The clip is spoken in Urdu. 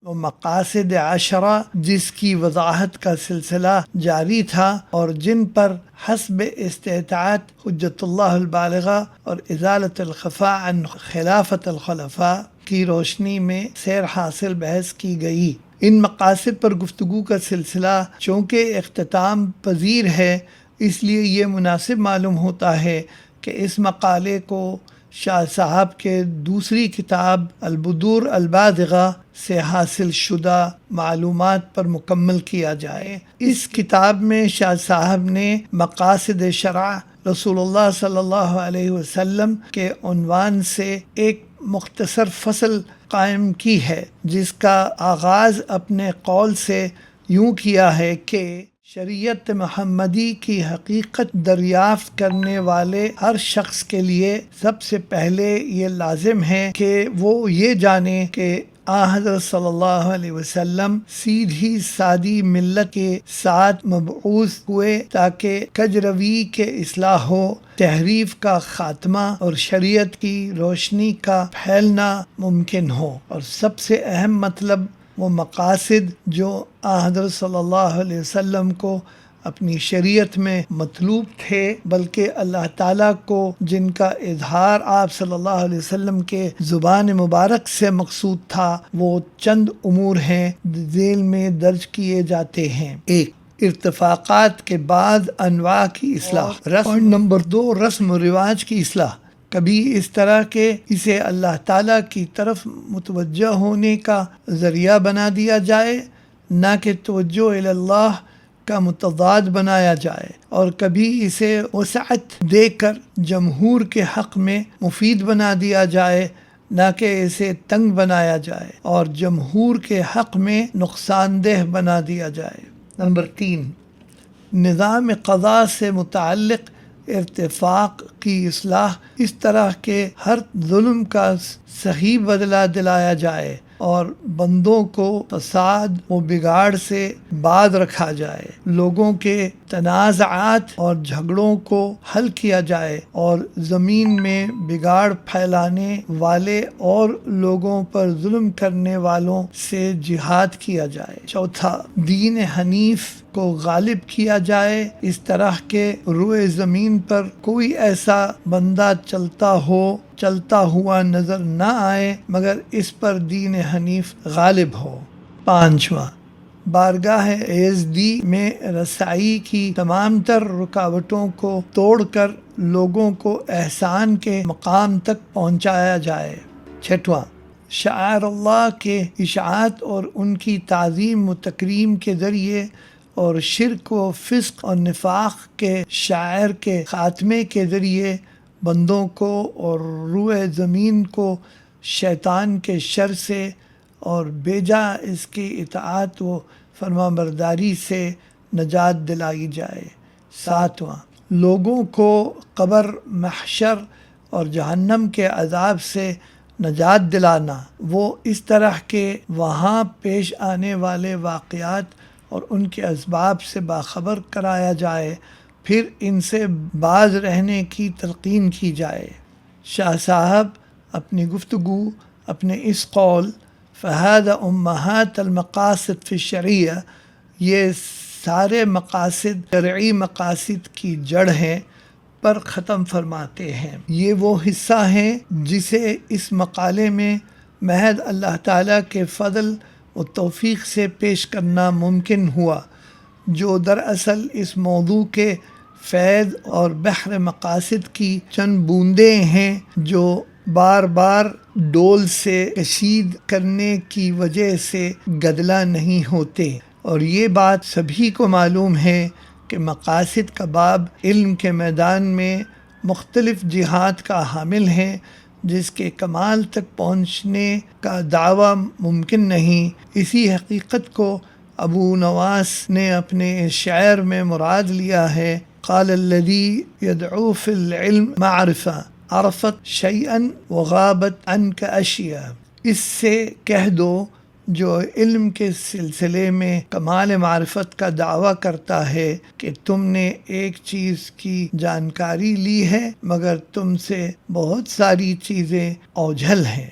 و مقاصد عشرہ جس کی وضاحت کا سلسلہ جاری تھا اور جن پر حسب استطاعت حجت اللہ البالغہ اور ازالت الخفا عن خلافت الخلفاء کی روشنی میں سیر حاصل بحث کی گئی۔ ان مقاصد پر گفتگو کا سلسلہ چونکہ اختتام پذیر ہے، اس لیے یہ مناسب معلوم ہوتا ہے کہ اس مقالے کو شاہ صاحب کے دوسری کتاب البدور البادغہ سے حاصل شدہ معلومات پر مکمل کیا جائے۔ اس کتاب میں شاہ صاحب نے مقاصد شرع رسول اللہ صلی اللہ علیہ وسلم کے عنوان سے ایک مختصر فصل قائم کی ہے، جس کا آغاز اپنے قول سے یوں کیا ہے کہ شریعت محمدی کی حقیقت دریافت کرنے والے ہر شخص کے لیے سب سے پہلے یہ لازم ہے کہ وہ یہ جانے کہ حضرت صلی اللہ علیہ وسلم سیدھی سادی ملت کے ساتھ مبعوث ہوئے تاکہ کجروی کے اصلاح ہو، تحریف کا خاتمہ اور شریعت کی روشنی کا پھیلنا ممکن ہو۔ اور سب سے اہم مطلب وہ مقاصد جو حضرت صلی اللہ علیہ وسلم کو اپنی شریعت میں مطلوب تھے، بلکہ اللہ تعالیٰ کو جن کا اظہار آپ صلی اللہ علیہ وسلم کے زبان مبارک سے مقصود تھا، وہ چند امور ہیں ذیل میں درج کیے جاتے ہیں۔ ایک، ارتفاقات کے بعد انواع کی اصلاح۔ پوائنٹ نمبر 2، رسم و رواج کی اصلاح۔ کبھی اس طرح کہ اسے اللہ تعالیٰ کی طرف متوجہ ہونے کا ذریعہ بنا دیا جائے، نہ کہ توجہ الی اللہ کا متضاد بنایا جائے، اور کبھی اسے وسعت دے کر جمہور کے حق میں مفید بنا دیا جائے، نہ کہ اسے تنگ بنایا جائے اور جمہور کے حق میں نقصان دہ بنا دیا جائے۔ نمبر 3، نظام قضاء سے متعلق ارتفاق کی اصلاح، اس طرح کہ ہر ظلم کا صحیح بدلہ دلایا جائے اور بندوں کو فساد و بگاڑ سے باز رکھا جائے، لوگوں کے تنازعات اور جھگڑوں کو حل کیا جائے اور زمین میں بگاڑ پھیلانے والے اور لوگوں پر ظلم کرنے والوں سے جہاد کیا جائے۔ چوتھا، دین حنیف کو غالب کیا جائے، اس طرح کہ روئے زمین پر کوئی ایسا بندہ چلتا ہوا نظر نہ آئے مگر اس پر دین حنیف غالب ہو۔ پانچواں، بارگاہ ایزدی میں رسائی کی تمام تر رکاوٹوں کو توڑ کر لوگوں کو احسان کے مقام تک پہنچایا جائے۔ چھٹواں، شعائر اللہ کے اشاعت اور ان کی تعظیم و تکریم کے ذریعے اور شرک و فسق اور نفاق کے شاعر کے خاتمے کے ذریعے بندوں کو اور روئے زمین کو شیطان کے شر سے اور بیجا اس کی اطاعت و فرما برداری سے نجات دلائی جائے۔ ساتواں، لوگوں کو قبر، محشر اور جہنم کے عذاب سے نجات دلانا، وہ اس طرح کے وہاں پیش آنے والے واقعات اور ان کے اسباب سے باخبر کرایا جائے، پھر ان سے باز رہنے کی تلقین کی جائے۔ شاہ صاحب اپنی گفتگو اپنے اس قول فَهَذَا أُمَّهَاتُ الْمَقَاصِدِ فِي الشَّرِيعَہ، یہ سارے مقاصد شرعی مقاصد کی جڑ ہیں، پر ختم فرماتے ہیں۔ یہ وہ حصہ ہیں جسے اس مقالے میں محض اللہ تعالیٰ کے فضل و توفیق سے پیش کرنا ممکن ہوا، جو دراصل اس موضوع کے فیض اور بحر مقاصد کی چند بوندیں ہیں جو بار بار ڈول سے کشید کرنے کی وجہ سے گدلا نہیں ہوتے۔ اور یہ بات سبھی کو معلوم ہے کہ مقاصد کا باب علم کے میدان میں مختلف جہات کا حامل ہے، جس کے کمال تک پہنچنے کا دعویٰ ممکن نہیں۔ اسی حقیقت کو ابو نواس نے اپنے شعر میں مراد لیا ہے۔ قال الذی یدعو فی العلم معرفہ عرفت شیئا وغابت عنک اشیاء، اس سے کہہ دو جو علم کے سلسلے میں کمال معرفت کا دعویٰ کرتا ہے کہ تم نے ایک چیز کی جانکاری لی ہے مگر تم سے بہت ساری چیزیں اوجھل ہیں۔